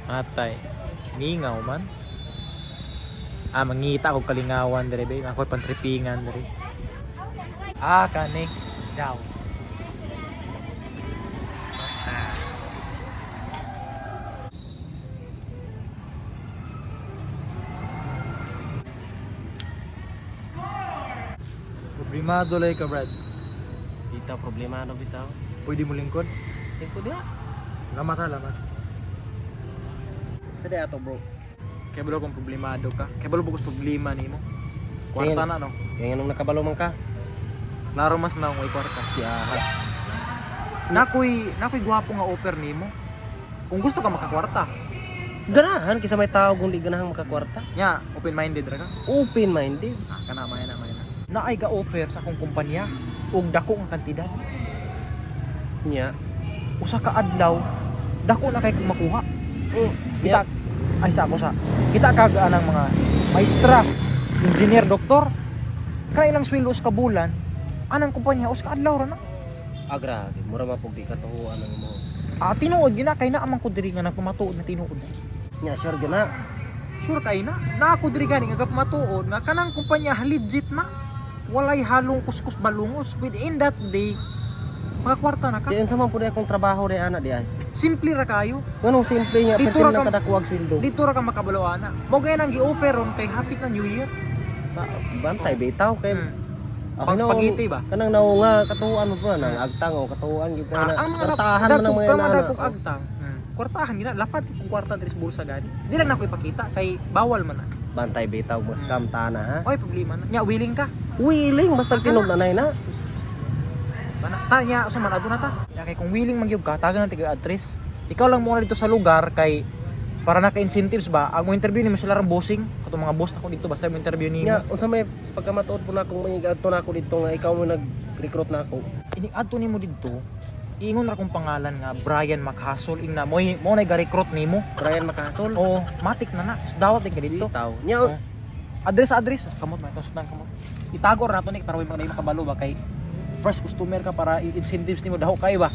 Matay. Mingaw man. Mangita ko kalingawan dire be. Ako pantripingan dire. Kani. Daw. Problemado lay ka, Brad. Bitaw, problemado bitaw. Pwede mo lingkod? Tingko diha. Lamat ha, lamat. Sa diha to, bro. Kaya balo kung problemado ka. Kaya balo bukos problema ni mo. Kwarta na, no? Kaya nung nakabalo man ka. Klaro mas na kung kwarta. Yaha. Nakoy gwapo nga offer ni mo. Kung gusto ka makakwarta. Ganahan kisa may tao kung di ganahan makakwarta. Nya, open-minded ra ka. Open-minded. Kana may na. Naay ga offer sa akong kumpanya og dako nga kantidad. Nya. Usa ka adlaw, dako na kay kung makuha. Kita ay sa ako sa. Kita kagaan ng mga maestra, engineer, doktor. Kay ilang sweldo sa bulan, anang kumpanya us ka adlaw ra na. Grabe. Mura mapog di katuhuan ang mo. Tinuod gina kay na amang ko diri nga nagpamatuod na tinuod. Nya, sure gana. Sure kay na ako diri gani nga gapamatuod nga kanang kumpanya legit na. Walay halong kuskus balungos. Within that day, makakwarta na ka. Diyan sa man pud akong trabaho ri ana di ay. Simple ra kayo. Nganong simple nya Dito pero ra ka- nakadakuwag sweldo. Dito ra ka makabalawan na. Mo gaya nang gi-offer ron kay happy na New Year. Bantay bitaw kay Pang spaghetti ba? Kanang naunga katuhuan mo pa nang agtang o katuhuan gyud ka na. Ang mga Kwartahan man ang mga mga inana. dagkog agtang. Kwartahan gina, lapat kung kwarta diri sa bulsa gani. Di lang nako ipakita kay bawal man na. Bantay bitaw mo scam tana ha. Oy, problema na. Nya willing ka. Willing basta kinugdanay na. Bana tanya sa man aduna ta. Ya kay kung willing magyug ka, tagan na tiga address. Ikaw lang muna dito sa lugar kay para naka-incentives ba? Ang mo interview ni mo sila ring bossing, katong mga boss nako dito basta mo interview ni Nya unsa may pagkamatuod po na akong may adto na ako dito nga ikaw mo nag-recruit na ako. ini adto nimo dito. Iingon ra kong pangalan nga Brian Makhasol ingna mo na ga-recruit nimo. Brian Makasol. Oh, matik na na. Dawat din ka dito. Bitaw. Nya Oh. Address. Kamot man kasundan kamot. Itago ra nato ni para way magdai makabalo ba kay first customer ka para incentives nimo daw kay ba.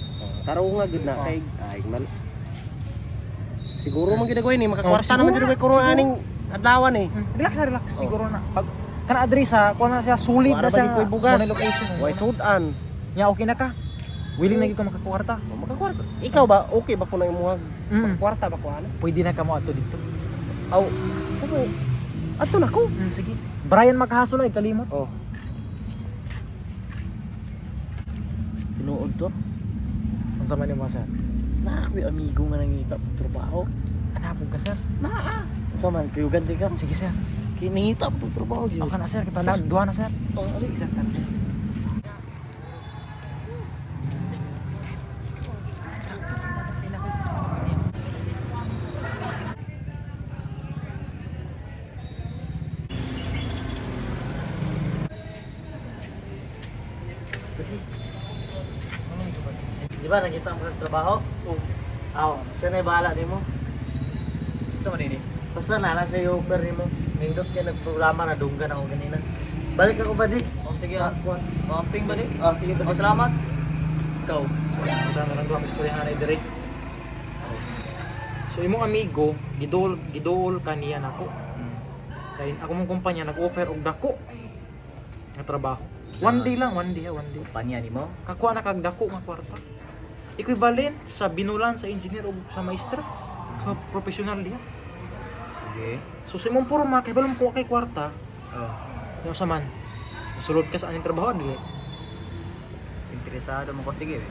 taro nga gid na Oh. kay ay man. Siguro man gidagway ni makakwarta siguro, naman gid kay siguro. aning adlawan eh. Relax. Siguro na. Pag kana address ha, kuha na siya sulit Wala na ba siya. di ko'y bugas? Muna location. Way sudan. Nya okay na ka. Willing na gyud ka makakwarta. Makakwarta. Ikaw ba okay ba po na imuhag? Kwarta ba ko ana? Pwede na ka mo ato dito. Aw. Sabi. Ato na ko. Sige. Brian Makhasol ay kalimot. Oh. Tinuod to. Unsa man nimo sir? Na ako amigo nga nangita pag trabaho. Anapon ka sir? Na. Sa man kayo ganti ka. Sige sir. Kinita pag trabaho gyud. Okay na sir, kita na duha na sir. Oh, Sige sir. Di ba nakita mo ng trabaho? Oo. Siya na yung bahala ni mo. Sa man ini? Basta na sa iyo offer ni mo. Nindot ka nagprograma na dunggan ako kanina. Balik sa ko ba di? Oh sige. Pumping ba di? Sige ba di? Salamat. Ikaw. Sa na lang duha istorya nga na direct. So imong amigo gidol kaniya nako. Kay ako mong kumpanya nag-offer og dako nga trabaho. One day. Kumpanya ni mo? Kakuha na kag dako nga kwarta. Equivalent sa binulan sa engineer o sa maestra sa professional diha. Sige. So sa imong porma kay balong ko kay kwarta, yung sa man. Sulod ka sa aning trabaho dili. Interesado mo ko sige.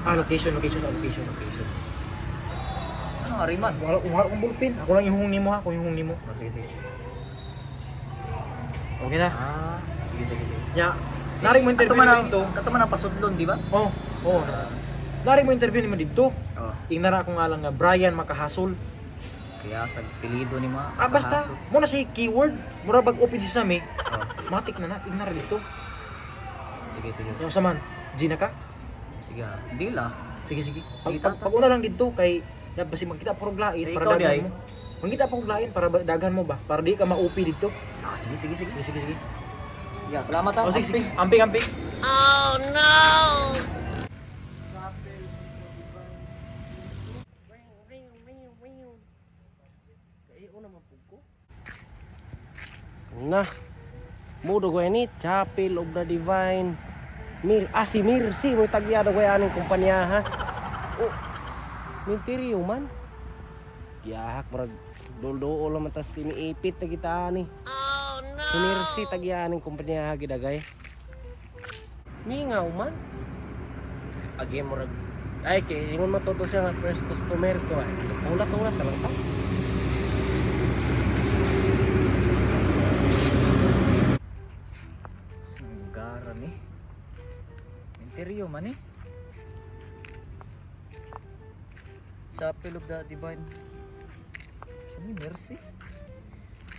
Location. Ano ariman? Wala kong bulpin. Ako lang yung nimo ha, ako yung nimo. Sige. Okay na. Sige. Ya, naring mo interview nimo dito. Kato man ang pasudlon, di ba? Oh. Naring mo interview nimo dito. Oo. Inara ko nga lang nga Brian Makahasol. Kaya sa pilido ni mo. Basta mo na si keyword, mura bag open si Sami. Oh. Matik na ignara dito. Sige. Yung sa man, Gina ka? Sige. Di la. Sige. Sige, Pag una lang dito kay basi magkita pa og lain para Ikaw di ay? daghan mo. Magkita pa og lain para daghan mo ba? Para di ka ma-OP dito. Sige. Sige. Yeah, salamat ha. Sige. Amping. Oh no! Nah, mudo ko ini Chapel of the Divine. Si Mirsi mo tagyado ko aning kumpanya ha. Oh, minteriyo man. Giyahak murag dol-dol man tas iniipit na kita ani. Oh no. Si Mirsi tagyaning kumpanya ha gidagay. Mingaw man. Agi murag ay kay ingon matuto siya nga first customer ko ay. Ulat-ulat ka lang ta. Gara ni. Interior man eh. Chapel of the Divine. Si Mercy.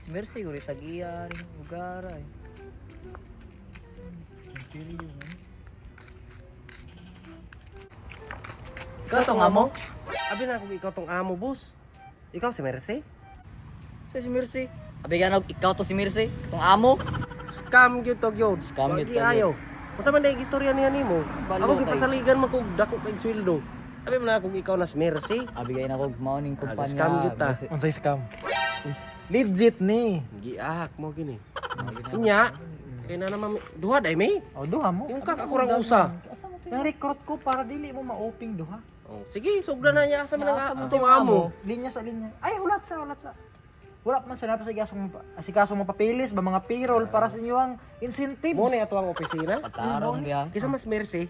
Si Mercy ko rin tagiya rin Ugara eh. Interior man. Ikaw tong amo? Abi na ako ikaw tong amo, boss. Ikaw si Mercy? Si Mercy. Abi ganog ikaw to si Mercy, tong amo. Scam gyud to gyud. Scam gyud Wagi to, ayo. Unsa man dai istorya niya nimo? Balo Ako kay. gipasaligan man kog dako kay sweldo. Abi man ako ikaw na si Mercy. Abi gay na kog morning kumpanya. Scam gyud ta. Unsay scam? Legit ni. Giahak mo gini. Nya, kay na naman duha day may. O duha mo. Yung kakakurang usa. Yung recruit ko para dili mo ma-oping duha. Oh, sige, sugda na niya asa man Asa ang man tong tong amo. Linya sa linya. Ay, ulat sa. Wala pa man sa asikaso mo papilis ba mga payroll para sa inyo ang incentives. Mo na ato ang opisina. Tarong biya. Kisa mas Mercy.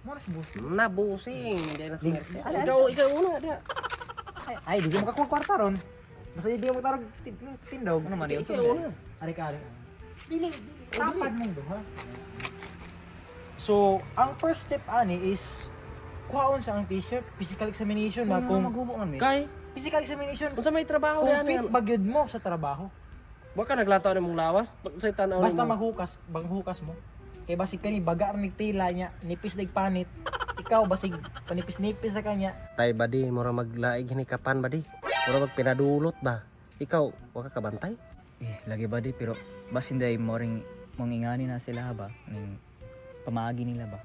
Mo na si boss. Na busing, di na si Mercy. Ala, Ikaw una dia. Ay, di mo ka kwarta ron. Basta di mo tarog tindog. Ano man yun? Ikaw una. Ari ka. Dili. Tapad mong duha. So, ang first step ani is kuhaon sa ang t-shirt, physical examination ba kung maghubo man mi. Kay, physical examination unsa may trabaho kung diyan? fit bagyod mo sa trabaho. Wa ka naglataw nimong lawas, sa tanaw Basta nimo. maghukas, banghukas mo. Kay basig kani baga ning tila niya, nipis dag panit. Ikaw basig panipis-nipis na kanya. Tay badi, mura maglaig hinikapan badi. Mura magpinadulot ba? Ikaw, wa ka kabantay? Lagi ba di pero basin day mo ring mangingani na sila ba ning pamaagi nila ba.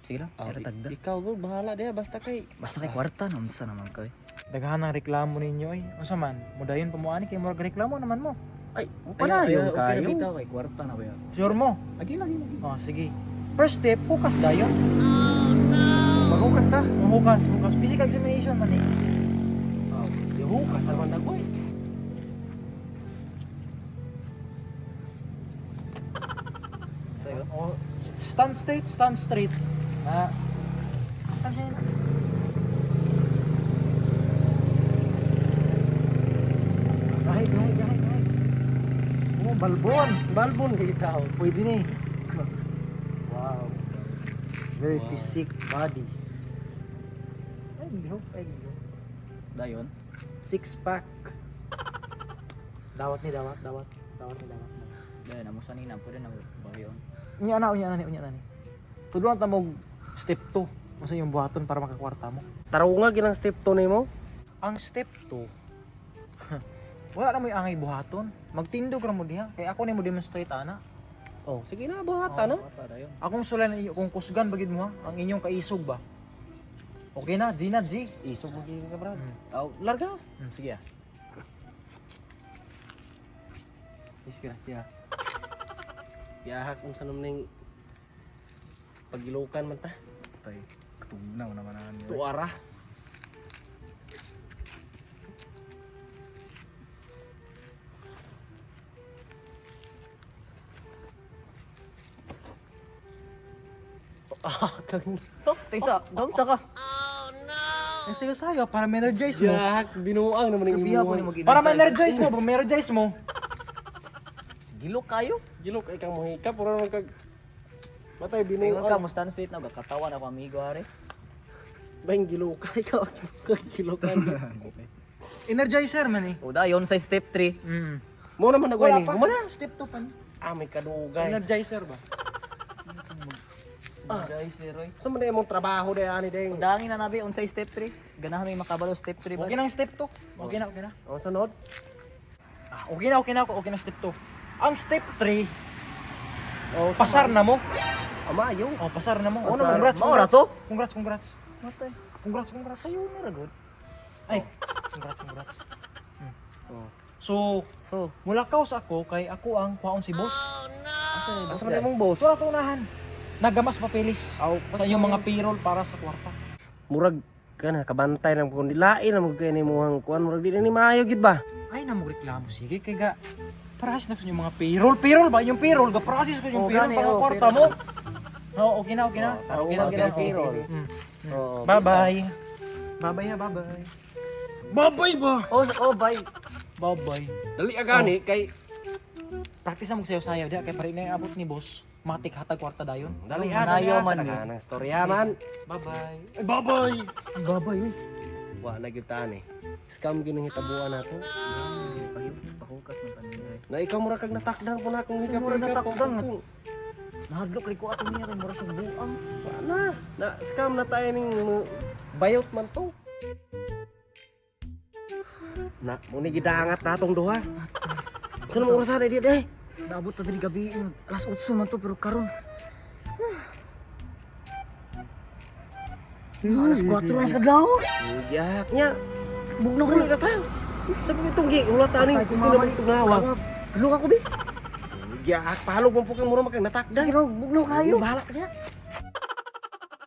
Sige lang, pero tagda. Ikaw go bahala diya basta kay Basta kay kwarta na unsa naman kay. Daghan ang reklamo ninyo ay. Unsa man? Mudayon pa mo ani kay murag reklamo naman mo. ay Padayon okay, kayo. Bitaw kay kwarta na ba yan? Sure mo? Lagi. Oh, sige. First step, hukas dayon. maghukas ta. Hukas. Physical examination man eh. Oh, hukas naman nagoy. Tayo. Oh, stand straight. Ah. Saan siya yun? Kahit. Oh, balbon ikaw. Pwede ni. Wow. Very Wow. physique body. Ay, giho. Dayon. Six pack. Dawat ni. Dayon amo sanina pwede na bayon. Unya na ni. Tudlon ta mo step 2. Masa yung buhaton para makakwarta mo. Tarunga ginang step 2 nimo. Ang step 2. Wala na mo yung angay buhaton. Magtindog ra mo diha. Kay ako ni mo demonstrate ana. Oh, sige na buhata no. Kwarta dayon. Akong sulan iyo kung kusgan bagid mo ha. Ang inyong kaisog ba. Okay na, G. Isog mo gyud ka brad. Aw, Larga. Sige ah. Disgrasya. Giyahak unsa ning pagilukan man ta. Tay, tugnaw naman na niyo. Tuara. Tisa, dom sa ka. Sige sayo para ma-energize mo. Giyahak binuang naman ning Biya ko ni imuha. mag Para ma-energize mo. Gilok kayo. Gilok ay kang mohika puro nang kag matay Ingon ka binuang. mo stand straight na katawan ako amigo are. Baing gilok ikaw kag gilokan. Energizer man eh. O dayon sa step 3. Mo naman nagoy ni. pa. Humana. Step 2 pa ni. Ah, may kadugay. Energizer ba? Guys, Roy. Sa man imong trabaho day ani ding. Dangin na nabi unsay step 3. Ganahan may makabalo step 3 ba? Okay na ang step 2. Okay na. O sunod. Ah, okay na step 2. Ang step 3, O pasar na mo. Amayo. Oh, pasar na mo. Pasar. Oh, congrats. Maura to? Congrats. Matay. Congrats. Sayo na ra good. Ay, congrats. Oh. So, So, mulakaw sa ako kay ako ang kuhaon si boss. Asa ni boss? asa na mong boss? So, ato unahan. Nagamas papeles Aw, sa inyong mga payroll para sa kwarta. murag kana kabantay lang kun lain na mo kay ni mohang kuan murag di na ni maayo gid ba? Ay, na mo reklamo. Sige, kay ga. Parahas na sa inyong mga payroll. Payroll ba? Yung payroll. Ga-process ko yung Oo, payroll gani, para oo, kwarta mo. Oo, okay na, okay na. Oo, Okay na, okay na. sige, payroll. Mm. Oo. Bye-bye. Bye-bye na, bye-bye. Babay ba? Oh, bye. Bye-bye. Dali agani kay Practice na magsayaw-sayaw. Di, kay parin na yung abot ni boss. Matik hatag kwarta dayon. dali Manayo man talaga yun. nang storya man. Bye-bye. Babay. Bye-bye. Wa na gyud taan eh. Scam gyud ang hitabuan nato. Pahukas ng kanina. Na ikaw mura kag natakdan po na akong higap Mura higap natakdan. ko. Nahadlok rin ko ato niya rin. Mura sa buang. Wala na scam na tayo ning bayot man to. Na muni gidangat natong duha. Saan mo orasan di eh? Naabot na din gabi. Alas 8 man to pero karon. Alas 4 na sa kadlaw. Yak nya. Bugnaw ko Bugnaw na tayo. Sabi mo itong gi, ulat tani, hindi naman itong nawa. Ano ako, Bi? Yak, pahalog mo po kang mura makang natakdan. Sige raw, bugnaw kayo. Bahala ka niya.